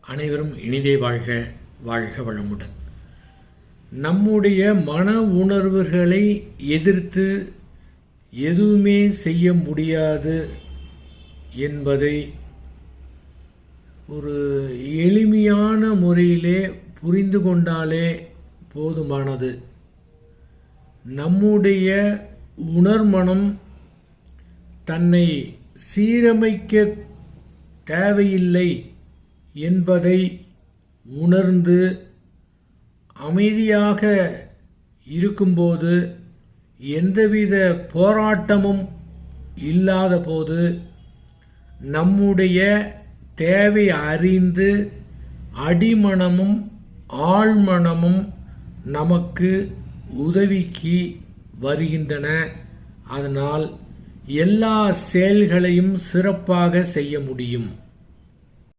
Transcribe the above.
அனைவரும் இனிதே வாழ்க, வாழ்க வளமுடன். நம்முடைய மன உணர்வுகளை எதிர்த்து எதுவுமே செய்ய முடியாது என்பதை ஒரு எளிமையான முறையிலே புரிந்து கொண்டாலே போதுமானது. நம்முடைய உணர்மனம் தன்னை சீரமைக்க தேவையில்லை என்பதை உணர்ந்து அமைதியாக இருக்கும்போது, எந்தவித போராட்டமும் இல்லாத போது, நம்முடைய தேவை அறிந்து அடிமனமும் ஆழ்மனமும் நமக்கு உதவிக்கு வருகின்றன. அதனால் எல்லா செயல்களையும் சிறப்பாக செய்ய முடியும்.